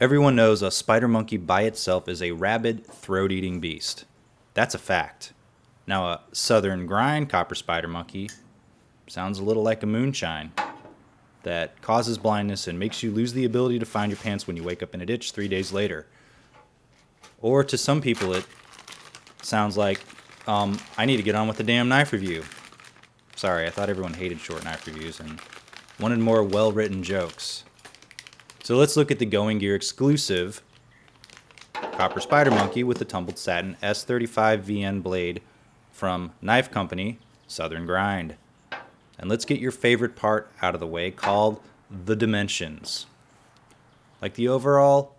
Everyone knows a spider monkey by itself is a rabid, throat-eating beast. That's a fact. Now, a southern grind copper spider monkey sounds a little like a moonshine that causes blindness and makes you lose the ability to find your pants when you wake up in a ditch 3 days later. Or to some people, it sounds like, I need to get on with the damn knife review. Sorry, I thought everyone hated short knife reviews and wanted more well-written jokes. So let's look at the Going Gear exclusive copper spider monkey with the tumbled satin S35 VN blade from knife company Southern Grind. And let's get your favorite part out of the way, called the dimensions. Like the overall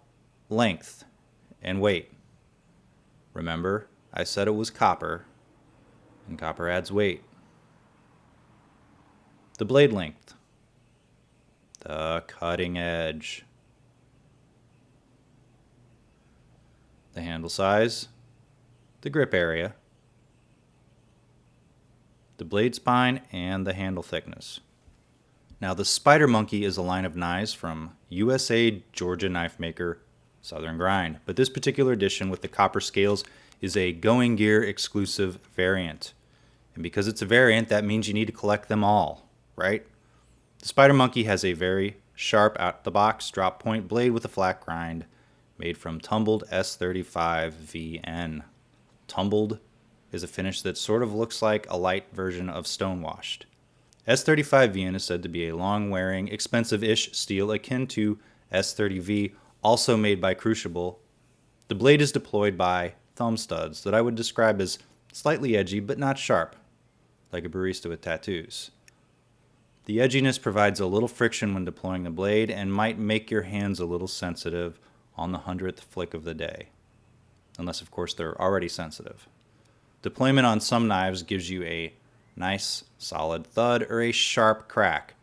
length and weight. Remember, I said it was copper, and copper adds weight. The blade length. The cutting edge. The handle size. The grip area. The blade spine, and the handle thickness. Now, the Spider Monkey is a line of knives from USA Georgia knife maker Southern Grind, but this particular edition with the copper scales is a Going Gear exclusive variant. And because it's a variant, that means you need to collect them all, right? The Spider Monkey has a very sharp out-the-box drop point blade with a flat grind made from tumbled S35 VN. Tumbled is a finish that sort of looks like a light version of stonewashed. S35 VN is said to be a long-wearing, expensive-ish steel akin to S30V, also made by Crucible. The blade is deployed by thumb studs that I would describe as slightly edgy but not sharp, like a barista with tattoos. The edginess provides a little friction when deploying the blade and might make your hands a little sensitive on the 100th flick of the day. Unless, of course, they're already sensitive. Deployment on some knives gives you a nice, solid thud or a sharp crack.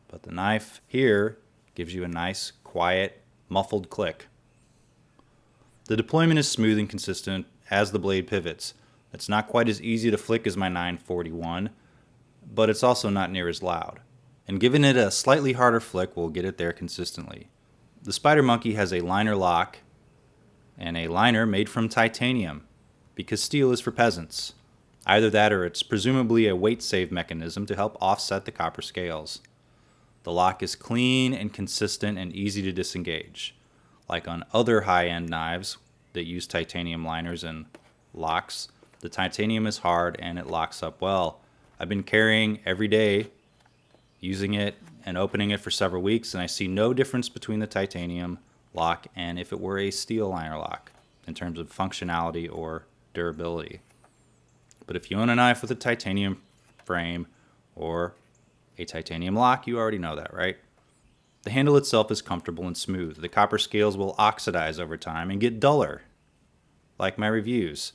But the knife here gives you a nice, quiet, muffled click. The deployment is smooth and consistent as the blade pivots. It's not quite as easy to flick as my 941, but it's also not near as loud. And giving it a slightly harder flick will get it there consistently. The Spider Monkey has a liner lock and a liner made from titanium, because steel is for peasants. Either that or it's presumably a weight save mechanism to help offset the copper scales. The lock is clean and consistent and easy to disengage. Like on other high-end knives that use titanium liners and locks, the titanium is hard and it locks up well. I've been carrying every day, using it and opening it for several weeks, and I see no difference between the titanium lock and if it were a steel liner lock in terms of functionality or durability. But if you own a knife with a titanium frame or a titanium lock, you already know that, right? The handle itself is comfortable and smooth. The copper scales will oxidize over time and get duller, like my reviews.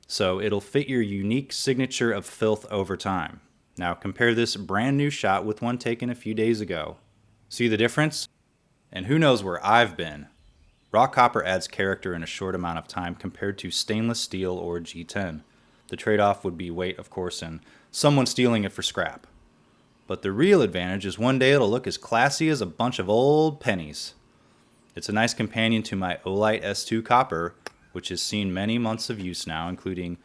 So it'll fit your unique signature of filth over time. Now compare this brand new shot with one taken a few days ago. See the difference? And who knows where I've been? Raw copper adds character in a short amount of time compared to stainless steel or G10. The trade-off would be weight, of course, and someone stealing it for scrap. But the real advantage is one day it'll look as classy as a bunch of old pennies. It's a nice companion to my Olight S2 copper, which has seen many months of use now, including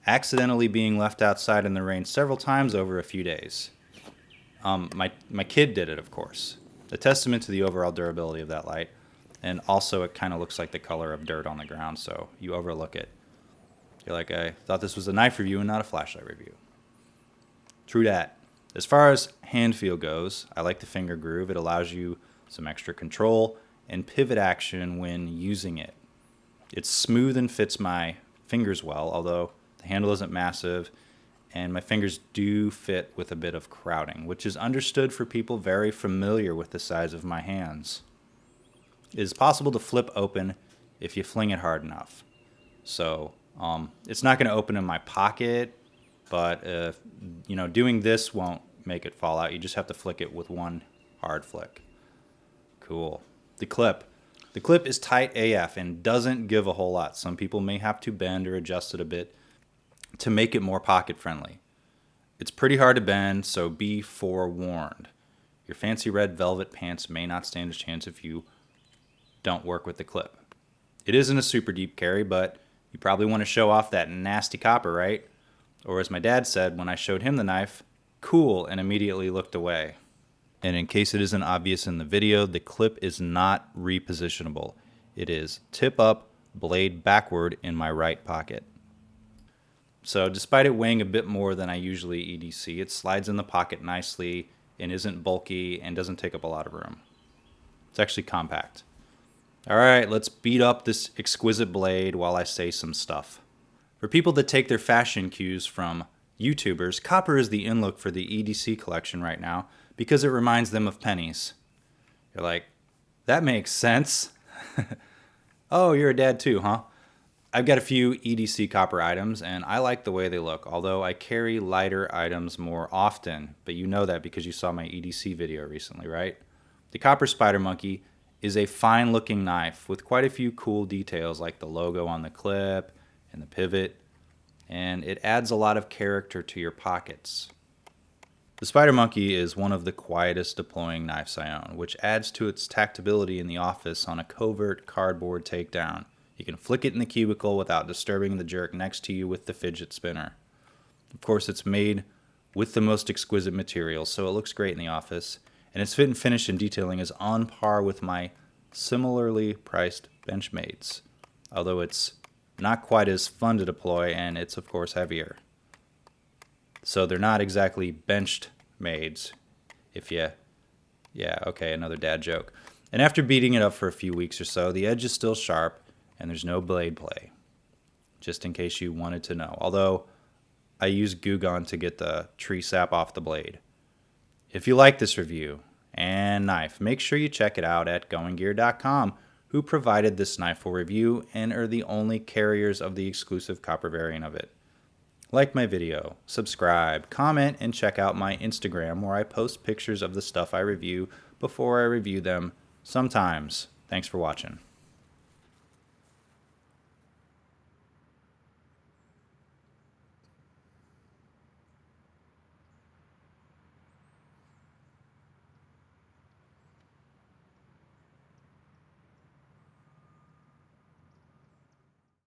accidentally being left outside in the rain several times over a few days. My kid did it, of course. A testament to the overall durability of that light. And also it kind of looks like the color of dirt on the ground, so you overlook it. You're like, I thought this was a knife review and not a flashlight review. True that. As far as hand feel goes, I like the finger groove. It allows you some extra control and pivot action when using it. It's smooth and fits my fingers well, although the handle isn't massive, and my fingers do fit with a bit of crowding, which is understood for people very familiar with the size of my hands. It is possible to flip open if you fling it hard enough. So it's not going to open in my pocket, but doing this won't make it fall out. You just have to flick it with one hard flick. Cool. The clip. The clip is tight AF and doesn't give a whole lot. Some people may have to bend or adjust it a bit to make it more pocket friendly. It's pretty hard to bend, so be forewarned. Your fancy red velvet pants may not stand a chance if you don't work with the clip. It isn't a super deep carry, but you probably want to show off that nasty copper, right? Or as my dad said when I showed him the knife, cool, and immediately looked away. And in case it isn't obvious in the video, the clip is not repositionable. It is tip up, blade backward in my right pocket. So despite it weighing a bit more than I usually EDC, it slides in the pocket nicely and isn't bulky and doesn't take up a lot of room. It's actually compact. All right, let's beat up this exquisite blade while I say some stuff. For people that take their fashion cues from YouTubers, copper is the in look for the EDC collection right now because it reminds them of pennies. You're like, that makes sense. Oh, you're a dad too, huh? I've got a few EDC copper items and I like the way they look, although I carry lighter items more often, but you know that because you saw my EDC video recently, right? The Copper Spider Monkey is a fine looking knife with quite a few cool details like the logo on the clip and the pivot, and it adds a lot of character to your pockets. The Spider Monkey is one of the quietest deploying knives I own, which adds to its tactability in the office on a covert cardboard takedown. You can flick it in the cubicle without disturbing the jerk next to you with the fidget spinner. Of course, it's made with the most exquisite materials, so it looks great in the office, and its fit and finish and detailing is on par with my similarly priced Benchmade's, although it's not quite as fun to deploy and it's of course heavier. So they're not exactly benched maids, another dad joke. And after beating it up for a few weeks or so, the edge is still sharp and there's no blade play, just in case you wanted to know, although I use Goo Gone to get the tree sap off the blade. If you like this review and knife, make sure you check it out at goinggear.com, who provided this knife for review and are the only carriers of the exclusive copper variant of it. Like my video, subscribe, comment, and check out my Instagram where I post pictures of the stuff I review before I review them sometimes. Thanks for watching.